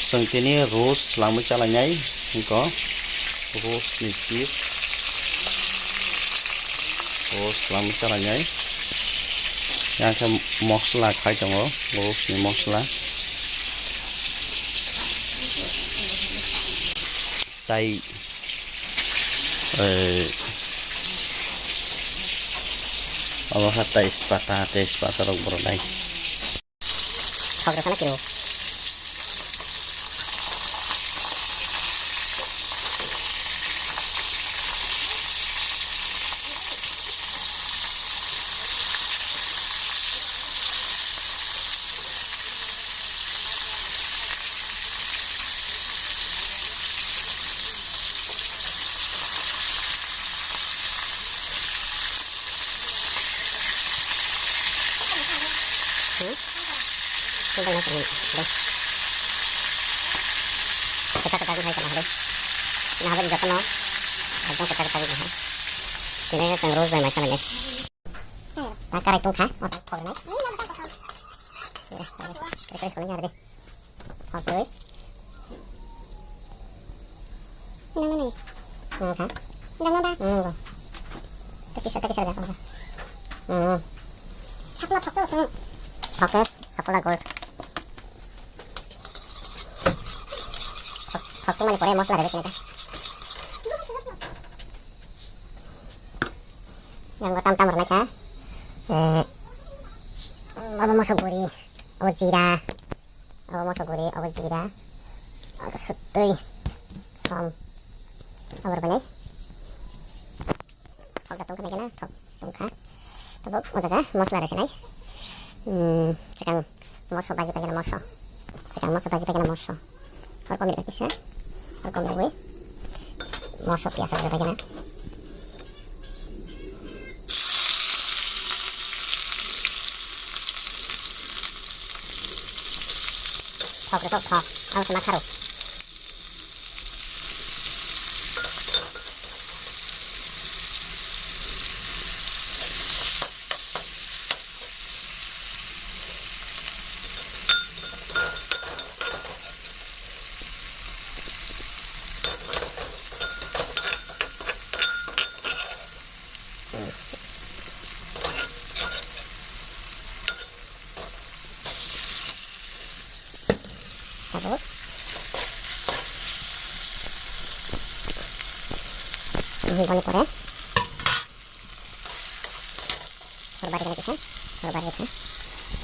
जों kini roast lamu chalanyai ko roast ni cheese roast lamu chalanyai yang ke mosla khai tongo roast ni mosla tai apa kata ispata rok brodai Hogro sana kiro. Sudah nak ini. Kita hai sama hari. Nah, habis jatuh no. Abang kita ni. Ini kan terus dah macam ni. Tak karai tu kah? Atau kau ni? Kita kau ni ada. Okey. Ini mana ni? Kah? Jangan dah. Tapi saya dah. Sekolah. Fokus, sekolah gold. Fokus mana pore mosla ada sini. Yang tam warna cah. Apa masuk guri, ojira, agak sutui, som, apa banyak? Fokus tungkah ni kena, tungkah. Tapi macam mosla ada sini. Sekarang moso baji bagian moso. Kalau kau milih kisah, kalau kau milih moso biasa bagian. Kau, aku sama karu. Sabut. Ini kau ni pore. Sorbar kita.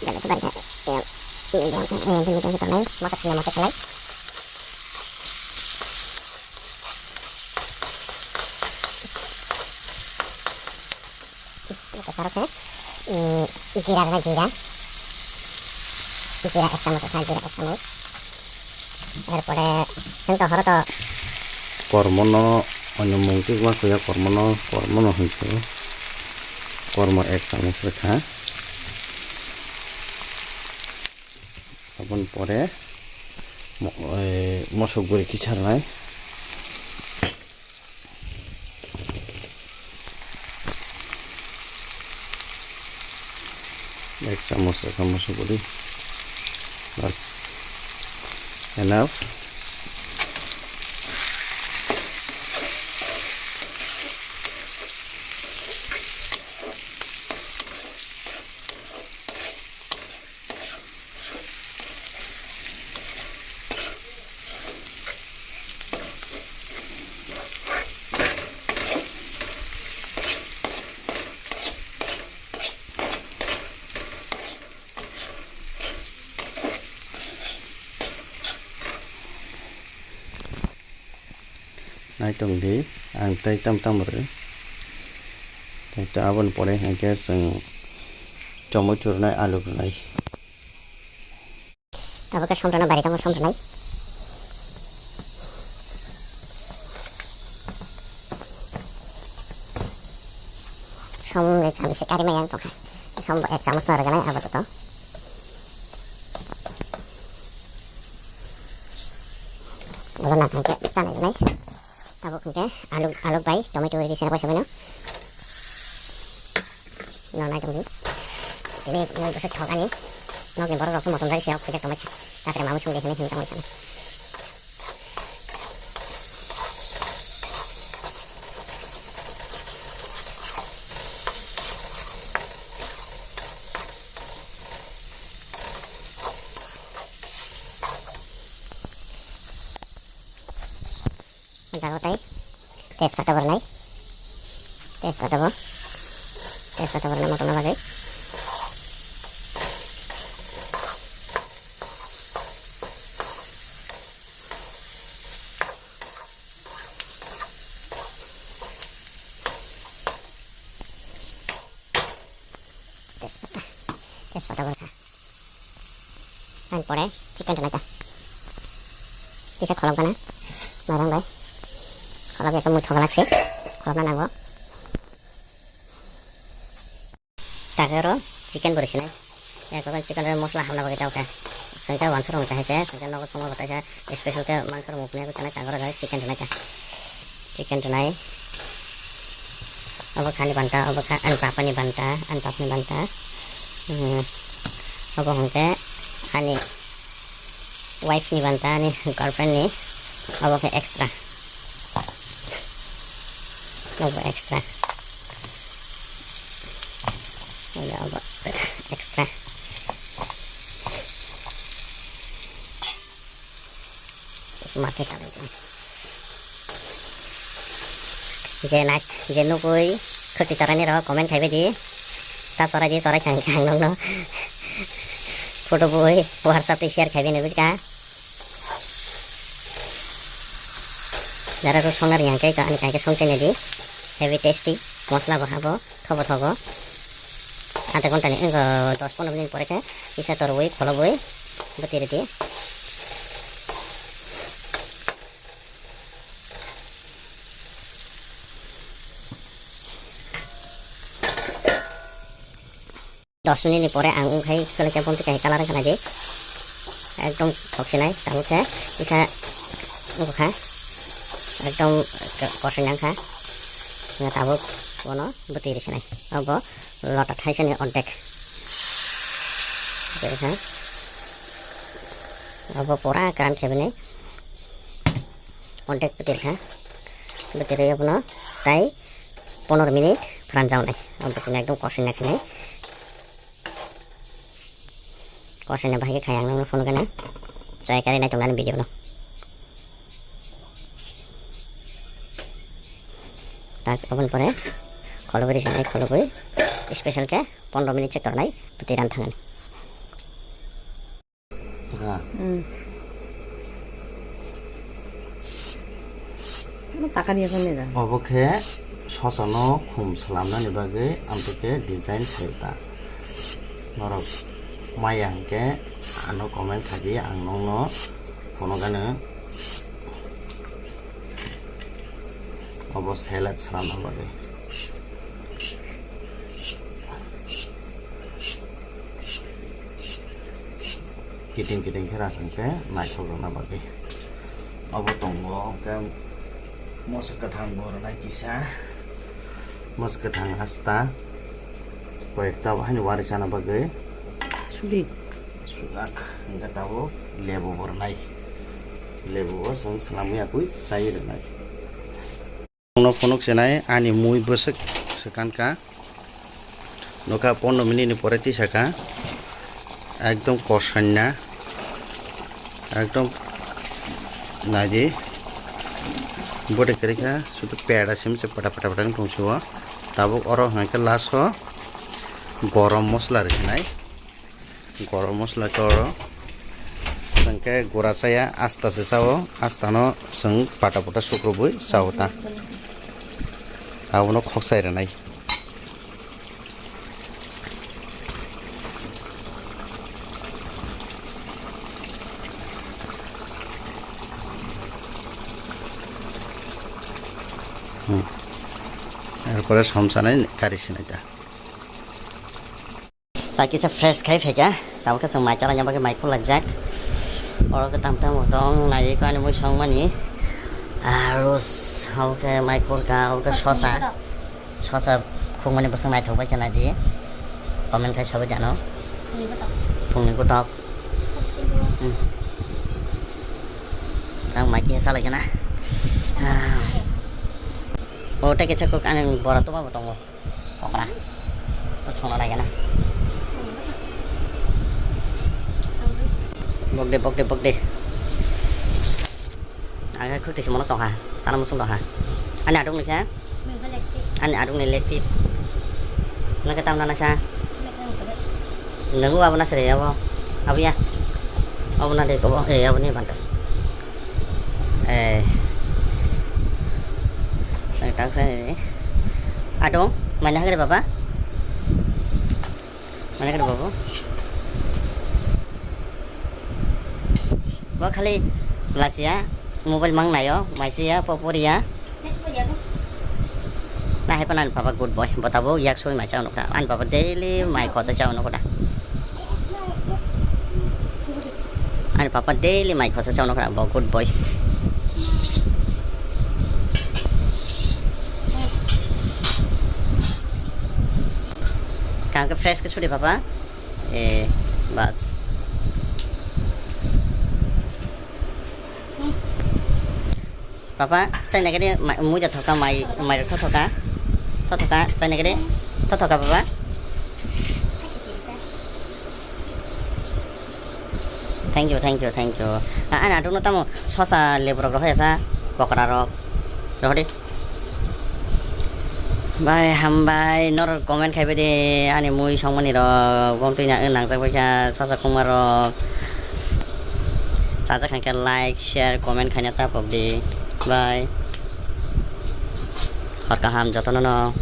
Jangan sorbar kita. Ini kita lain. Masak lain. Kita sarap kan? Jira ek chamus. Erpore sento horoto kormono onyomungki gua kuya kormono hitu kormo ek chamus rekha apun pore mosok guri kicharnai ek chamus rekha mosok guri bas enough. Nai tong di ang tay tam re ta avon pore ang ke sang chomchur nai alu nai Tahu ke sombrana bari kamu sombrana. Som ne sekali mayang toh. Som ek chamus na raganai aba to. Bola na tangke chana nai. Tahu ke alu bai tomato iri sana pasal mana? No nai tunggu. Ini bisa thogani. No ke baru aku mau tunggu siapa kerja kamu. Tak terima masuk di sini kamu sana. जागोताई तेजपाता बरनाय तेजपाता बरना मटना बागै तेजपाता बरखा परे chicken टनाita bisa kolom kana marang bay kolom ya kamu thogak লাগছে kolom na nangbo takero chicken borishi na ekon chicken er mosla hamna bagita oka sangka wansor mota hese sangka nogo somo bata special ke mangsor mukne ko kana kangoro ga chicken tunai abo khani banta abo kha an papani banta abo hongke hani wife ni banta ni girlfriend ni abo ke extra extra mate kali je nukui khoti charani ro comment khaibe di ta sora ji sora khang nong no photo boy whatsapp te share khaibe ne bujka jara ro sonar yang kai ka ani kai ke songte ne di heavy tasty mosla bahabo thobo आधा घंटा नहीं 10-15 minute परे के इसा तरबई खोलबई बतिर दिए दस minute परे आं उखाय कलेके बंत के कलर खाना दे एकदम थक्सिनाय तामुखे इसा उखा एकदम कसैनां खा ताबो बोनो बतिर सिनाय अब लटा थाइसेनि अन्टेक देखा अब पूरा कान खेबने अन्टेक बतिर अपना ताई 15 मिनट फ्रान जाउनाय अब बतिर एकदम कसिना खानाय कसिना भागे खाय आं फोन गना चाय कारि नाय तंगान भिडियो न ताक अपन परे खोलबरी सानै खोलबरी स्पेशल के 15 मिनट चेक करनाय बतिरान थांगोन टाका दिया फैले जा अबखे ससनो खुम सलामनानि बागै आमतके डिजाइन खायता नरक मायांके आनो कमेन्ट थागि आं नंनो फोनो गानो अब सेलेड सलामना बागै kiting kira sangke naik na bagi abo tongo ke mos kathang bor na kisa mos kathang hasta koekta bahani warisana bagi sudak enggak tahu lebu bor nai lebu sang selamu aku saya nai no phonok senai ani mui besek sekanka noka 15 minit ni pore ti saka একদম কষান্না একদম নাজি বটে করেখা শুধু পেড়া সিমছে পটা নি পৌঁছব তাবো or হাঁকে লাস গরম মশলা রয়েছে নাই গরম মশলা কর সঙ্গে গোড়া চায়া আস্তাছে চাও আস্তানো সং পাটা শুক্রবই চাওতা আউনো খকসাই রে নাই এরপরে সমসানাই কারিছে না এটা বাকি সব ফ্রেশ খাই ফেকা তামকে সং মাই চালা যাবাকে মাই খোলা যাক অরকে তামতাম মতং নাই কানে মই সংমানি আৰু হাউকে মাই খোলকা ওকে শসা খুব মানে বসে মাই থবাই কেনা দিয়ে কমেন্ট খাই সবাই জানো ফুংনি কো তক তাং মাই কি হেসা লাগে না ওটা কিছু কানে বড় তো বাবা তঙ্গ ওকরা তো ছোনা লাগে না বকদে আগে খুঁটিছে মনে টকা sana musung dah ha ani adung ni sa ani adung ni leg piece nak ketam nana sa nunggu apa nasi ya apa ya apa nanti kau apa ni bantas saya tahu saya ni adung mana kerja bapa mana kerja bapa Wah kali Lasia mobile mang na yo Malaysia Poporia na hai panan papa good boy batabo yak soi mai chao nokta an papa daily mai ko sa chao nokta an papa daily mai ko sa chao nokta bo good boy kang ke fresh ke sudah papa bas Papa, saya nak kena mu jatuh thoka mai thoka saya nak kena thoka papa thank you ana dong tamu sosa lebro roh ya sa pokora roh deh bye hambai nor comment khai bede ani mui songmani ro gom tuina nang sa baika sosa kumar ro saja kan like share comment khanya ta pok de bye. Harga ham jatuh nono.